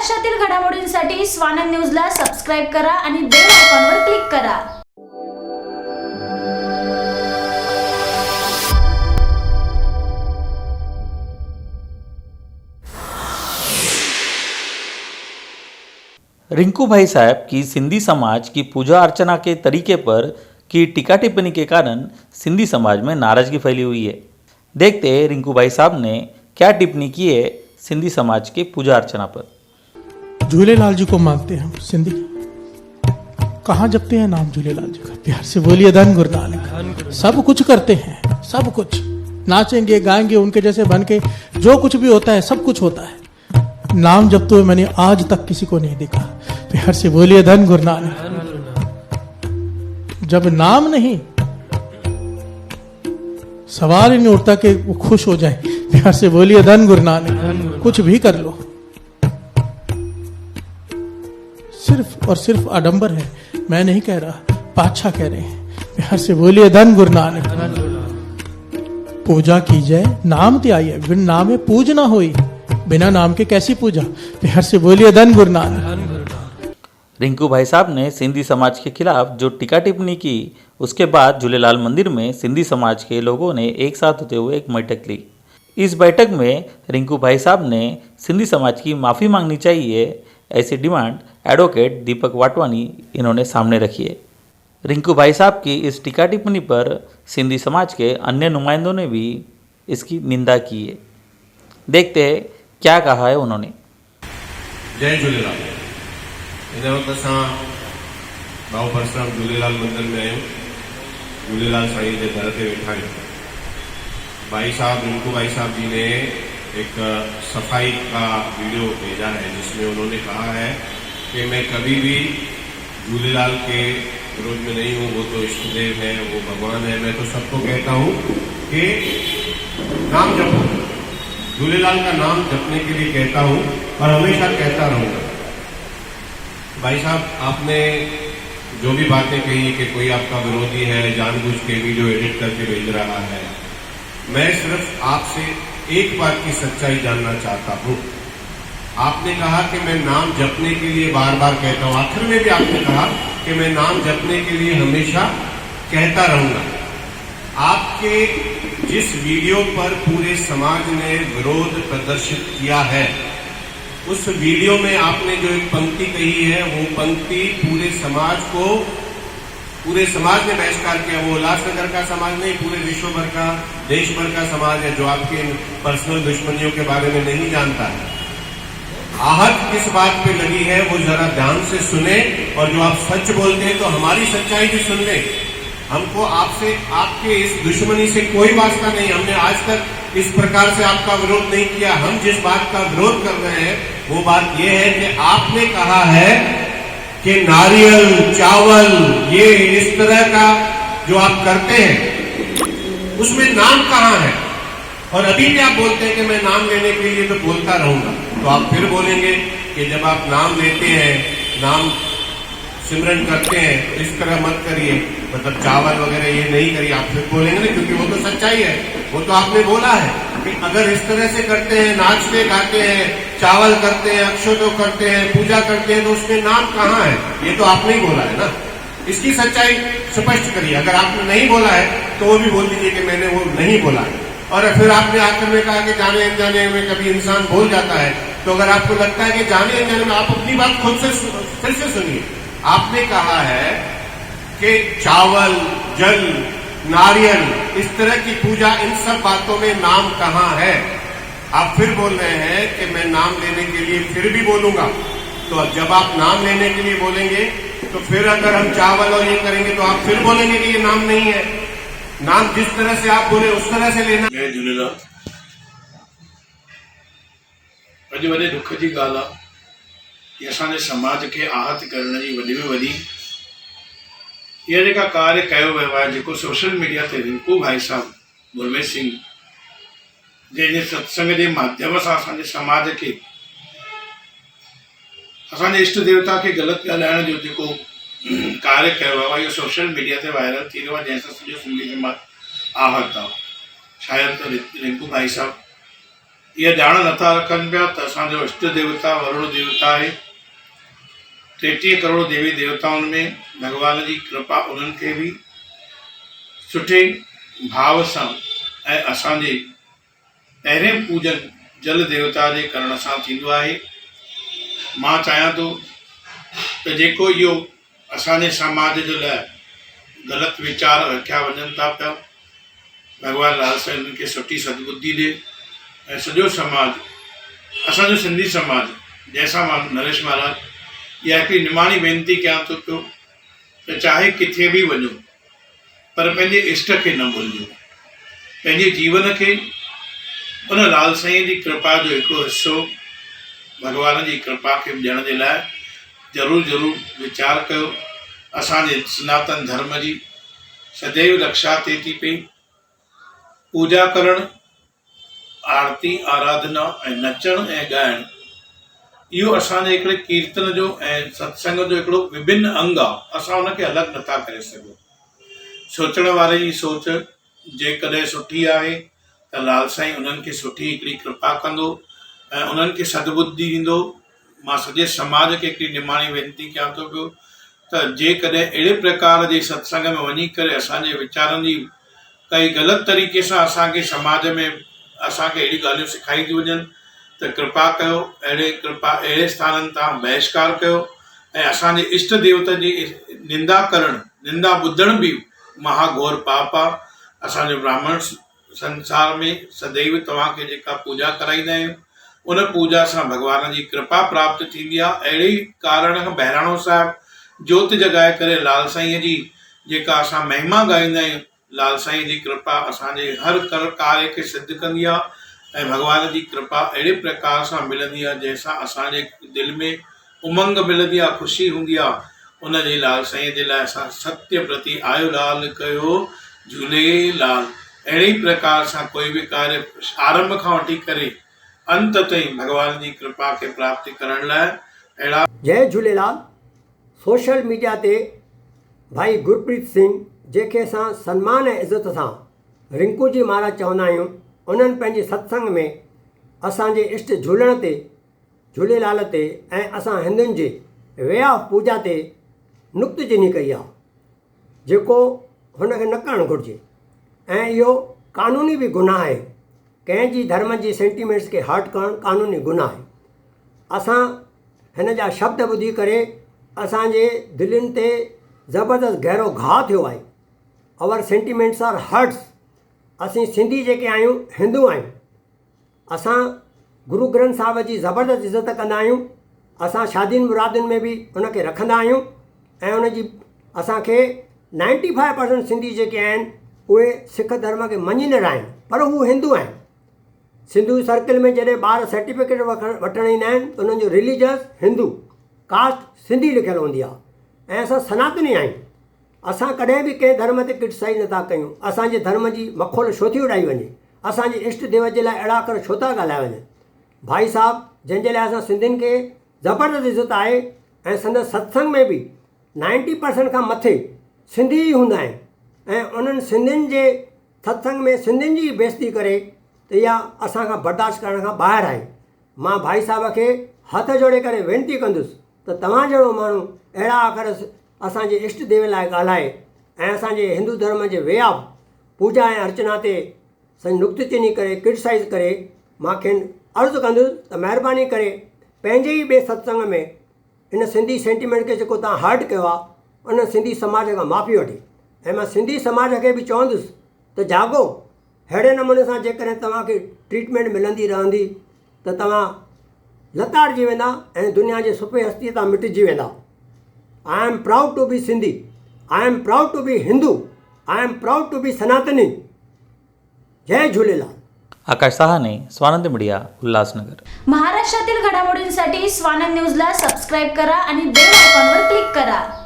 महाराष्ट्रातील घडामोडींसाठी स्वानंद न्यूजला सबस्क्राइब करा आणि बेल आयकॉनवर क्लिक करा। रिंकू भाई साहब की सिंधी समाज की पूजा अर्चना के तरीके पर की टीका टिप्पणी के कारण सिंधी समाज में नाराजगी फैली हुई है। देखते हैं रिंकू भाई साहब ने क्या टिप्पणी की है सिंधी समाज के पूजा अर्चना पर। झूलेलाल जी को मानते हैं हम सिंधी, कहाँ जपते हैं नाम झूलेलाल जी का। प्यार से बोलिए धन गुरु नानक। सब कुछ करते हैं, सब कुछ नाचेंगे गाएंगे उनके जैसे बन के, जो कुछ भी होता है सब कुछ होता है। नाम जपते हुए मैंने आज तक किसी को नहीं देखा। प्यार से बोलिए धन गुरु नानक। जब नाम नहीं, सवाल ही नहीं उठता कि वो खुश हो जाए। प्यार से बोलिए धन गुरु नानक। कुछ भी कर लो, सिर्फ और सिर्फ आडंबर है। मैं नहीं कह रहा, पातशाह कह रहे हैं। प्यार से बोलिए धन गुरु नानक। पूजा की जाए, नाम ते आई है, बिन नामे पूज ना होई। बिना नाम के कैसी पूजा। प्यार से बोलिए धन गुरु नानक। रिंकू भाई साहब ने सिंधी समाज के खिलाफ जो टीका टिप्पणी की, उसके बाद झूलेलाल मंदिर में सिंधी समाज के लोगों ने एक साथ होते हुए एक बैठक ली। इस बैठक में रिंकू भाई साहब ने सिंधी समाज की माफ़ी मांगनी चाहिए, ऐसी डिमांड एडवोकेट दीपक वाटवानी इन्होंने सामने रखी है। रिंकू भाई साहब की इस टीका टिप्पणी पर सिंधी समाज के अन्य नुमाइंदों ने भी इसकी निंदा की है। देखते हैं क्या कहा है उन्होंने। जय झूलेलाल। इन वक्त असां भाऊ परसराम झूलेलाल मंदिर में आहियूं। झूलेलाल साईं जे दर ते वेठा आहियूं। भाई साहब रिंकू भाई साहब जी ने एक सफाई का वीडियो भेजा है जिसमें उन्होंने कहा है कि मैं कभी भी झूलेलाल के विरोध में नहीं हूँ। वो तो इष्ट देव है, वो भगवान है। मैं तो सबको कहता हूँ कि नाम जपो, झूलेलाल का नाम जपने के लिए कहता हूँ और हमेशा कहता रहूंगा। भाई साहब, आपने जो भी बातें कही कि कोई आपका विरोधी है, जानबूझ के वीडियो एडिट करके भेज रहा है, मैं सिर्फ आपसे एक बात की सच्चाई जानना चाहता हूं। आपने कहा कि मैं नाम जपने के लिए बार बार कहता हूं। आखिर में भी आपने कहा कि मैं नाम जपने के लिए हमेशा कहता रहूंगा। आपके जिस वीडियो पर पूरे समाज ने विरोध प्रदर्शित किया है, उस वीडियो में आपने जो एक पंक्ति कही है, वो पंक्ति पूरे समाज ने बहिष्कार किया। वो उल्लासनगर का समाज नहीं, पूरे विश्व भर का, देश भर का समाज है जो आपके पर्सनल दुश्मनियों के बारे में नहीं जानता है। आहत किस बात पे लगी है वो जरा ध्यान से सुने, और जो आप सच बोलते हैं तो हमारी सच्चाई भी सुन ले। हमको आपसे, आपके इस दुश्मनी से कोई वास्ता नहीं। हमने आज तक इस प्रकार से आपका विरोध नहीं किया। हम जिस बात का विरोध कर रहे हैं वो बात यह है कि आपने कहा है कि नारियल, चावल, ये इस तरह का जो आप करते हैं उसमें नाम कहाँ है। और अभी भी आप बोलते हैं कि मैं नाम लेने के लिए तो बोलता रहूंगा। तो आप फिर बोलेंगे कि जब आप नाम लेते हैं, नाम सिमरन करते हैं, तो इस तरह मत करिए, मतलब चावल वगैरह ये नहीं करिए। आप फिर बोलेंगे ना, क्योंकि वो तो सच्चाई है। वो तो आपने बोला है कि अगर इस तरह से करते हैं, नाचते गाते हैं, चावल करते हैं, अक्षतों करते हैं, पूजा करते हैं, तो उसमें नाम कहाँ है? ये तो आपने ही बोला है ना। इसकी सच्चाई स्पष्ट करिए। अगर आपने नहीं बोला है तो वो भी बोल दीजिए कि मैंने वो नहीं बोला है। और फिर आपने आखिर में कहा कि जाने अनजाने में कभी इंसान भूल जाता है। तो अगर आपको लगता है कि जाने अनजाने में, आप अपनी बात खुद से फिर से सुनिए। आपने कहा है कि चावल, जल, नारियल, इस तरह की पूजा, इन सब बातों में नाम कहाँ है? आप फिर बोल रहे हैं कि मैं नाम लेने के लिए फिर भी बोलूंगा। तो जब आप नाम लेने के लिए बोलेंगे तो फिर अगर हम चावल और ये करेंगे तो आप फिर बोलेंगे कि ये नाम नहीं है। नाम जिस तरह से आप बोले उस तरह से लेना। जय झूलेलाल। अॼु वॾे दुख जी ॻाल्हि आहे कि असांजे समाज खे आहत करण जी वॾी में वॾी इहा जेका कार्य कयो वियो आहे, जेको सोशल मीडिया ते रिंकू भाई साहब गुरमेज सिंह जंहिंजे सत्संग जे माध्यम सां असांजे समाज खे, असांजे इष्ट देवता खे ग़लति ॻाल्हाइण जो जेको कार्य कयो वियो आहे, इहो सोशल मीडिया ते वायरल थी वियो आहे, जंहिंसां सॼो सिंधी समाज आहत आहे। शायदि त रिंकू भाई साहब इहा ॼाण नथा रखनि पिया त असांजो इष्ट देवता वरुण देवता आहे। 33 करोड़ देवी देवताउनि में भॻवान जी कृपा उन्हनि खे बि सुठे भाव सां ऐं असांजे पहिरें पूजन जल देवता जे करण सां थींदो आहे। मां चाहियां थो त जेको इहो असांजे समाज जे लाइ ग़लति वीचार रखिया वञनि था पिया, भॻवान लाल साईं उन्हनि खे सुठी सदबुद्धि ॾिए ऐं सॼो समाज, असांजो सिंधी समाज, जंहिंसां मां नरेश महाराज इहा हिकिड़ी निमाणी वेनिती कयां थो पियो त चाहे किथे बि वञो पर पंहिंजे इष्ट खे न भुलिजो, पंहिंजे जीवन खे उन लाल साईं जी कृपा जो हिकिड़ो हिसो भॻवान जी कृपा खे ॾियण जे लाइ ज़रूरु ज़रूरु वीचार कयो। असांजे सनातन धर्म जी सदैव रक्षा थिए थी पई। पूजा करणु, आरती आराधना ऐं नचणु ऐं ॻाइणु, इहो असांजे हिकिड़े कीर्तन जो ऐं सत्संग जो हिकिड़ो विभिन्न अंग आहे। असां हुनखे अलॻि नथा करे सघूं। सोचण वारे जी सोच जेकॾहिं सुठी आहे त लाल साईं उन्हनि खे सुठी हिकिड़ी कृपा कंदो ऐं उन्हनि खे सदबुद्धि ॾींदो। मां सॼे समाज खे हिकिड़ी निमाणी वेनिती कयां थो पियो त जेकॾहिं अहिड़े प्रकार जे सत्संग में वञी करे असांजे वीचारनि जी काई ग़लति तरीक़े सां असांखे समाज में असांखे अहिड़ी ॻाल्हियूं सेखारी थी वञनि त कृपा कयो अहिड़े स्थाननि तां बहिष्कार कयो ऐं असांजे इष्ट देवता जी निंदा करणु, निंदा ॿुधण बि महाघोर पाप आहे। असांजो ब्राह्मण संसार में सदैव तव्हांखे जेका पूजा कराईंदा आहियूं उन पूजा सां भॻवान जी कृपा प्राप्त थींदी आहे। अहिड़े ई कारण खां बहिराणो साहिबु जोति जॻाए करे लाल साईंअ जी जेका असां महिमा ॻाईंदा आहियूं, लाल साईं जी कृपा असांजे हर कार्य खे सिद्ध कंदी आहे ऐं भॻवान जी कृपा अहिड़े प्रकार सां मिलंदी आहे जंहिंसां असांजे दिलि में उमंग मिलंदी आहे, ख़ुशी हूंदी आहे। उन जे लाल साईं जे लाइ असां सत्य प्रति आयो लाल कयो झूलेलाल, अहिड़े ई प्रकार सां कोई बि कार्य आरंभ खां वठी करे अंत ताईं भॻवान जी कृपा खे प्राप्ति करण लाइ अहिड़ा। जय झूलेलाल। सोशल मीडिया ते भाई गुरप्रीत सिंह, जंहिंखे असां सन्मान ऐं इज़त सां रिंकू जी महाराज चवंदा आहियूं, उन्हनि पंहिंजे सत्संग में असांजे इष्ट झूलण ते, झूलेलाल ते ऐं असां हिंदुनि जे वे ऑफ पूजा ते नुक्तचीनी कई आहे, जेको हुनखे न करणु घुरिजे ऐं इहो कानूनी बि गुनाह आहे। कंहिंजी धर्म जी सेंटिमेंट्स खे हर्ट करणु कानूनी गुनाह आहे। असां हिन जा शब्द ॿुधी करे असांजे दिलनि ते ज़बरदस्त गहरो घाव थियो आहे। Our sentiments are hurts. असीं सिंधी जेके आहियूं हिंदू आहियूं, असां गुरु ग्रंथ साहिब जी ज़बरदस्त इज़त कंदा आहियूं। असां शादियुनि मुरादियुनि में बि उनखे रखंदा आहियूं ऐं उनजी असांखे 95% सिंधी जेके आहिनि उहे सिख धर्म खे मञींदड़ आहिनि, पर हू हिंदू आहिनि। सिंधू सर्कल में जॾहिं ॿार सर्टिफिकेट वठणु ईंदा आहिनि त उन्हनि जो रिलीजियस हिंदू, कास्ट सिंधी लिखियलु हूंदी आहे ऐं असां सनातनी आहियूं। असां कॾहिं बि कंहिं धर्म ते क्रिटिसाइज़ नथा कयूं। असांजे धर्म जी मखोल छो थी उॾाई वञे, असांजे इष्ट देव जे लाइ अहिड़ा अखर छो था ॻाल्हाए वञनि। भाई साहबु जंहिंजे लाइ असां सिंधियुनि खे ज़बरदस्त इज़त आहे ऐं संदसि सत्संग में बि 90% खां मथे सिंधी ई हूंदा आहिनि ऐं उन्हनि सिंधियुनि जे सत्संग में सिंधियुनि जी बेइज़ती करे त इहा असांखां बर्दाश्त करण खां ॿाहिरि आहे। मां भाई साहब खे हथ जोड़े करे वेनिती कंदुसि त तव्हां जहिड़ो माण्हू अहिड़ा अखर असांजे इष्ट देव लाइ ॻाल्हाए ऐं असांजे हिंदू धर्म जे वे ऑफ पूजा ऐं अर्चना ते नुक्तचीनी करे क्रिटिसाइज़ करे मूंखे अर्ज़ु कंदुसि त महिरबानी करे पंहिंजे ई ॿिए सत्संग में इन सिंधी सेंटिमेंट खे जेको तव्हां हर्ट कयो आहे उन सिंधी समाज खां माफ़ी वठे। ऐं मां सिंधी समाज खे बि चवंदुसि त जागो, अहिड़े नमूने सां जेकॾहिं तव्हांखे ट्रीटमेंट मिलंदी रहंदी त तव्हां लताड़जी वेंदा ऐं दुनिया जे सुफ़े हस्तीअ तां मिटिजी वेंदा। I am proud to be Sindhi, I am proud to be Hindu, I am proud to be Sanatani. जय झूलेलाल। आकाश सहाने, स्वानंद मीडिया, उल्हासनगर। महाराष्ट्रातील घडामोडींसाठी स्वानंद न्यूजला सबस्क्राईब करा आणि बेल आयकॉनवर क्लिक करा।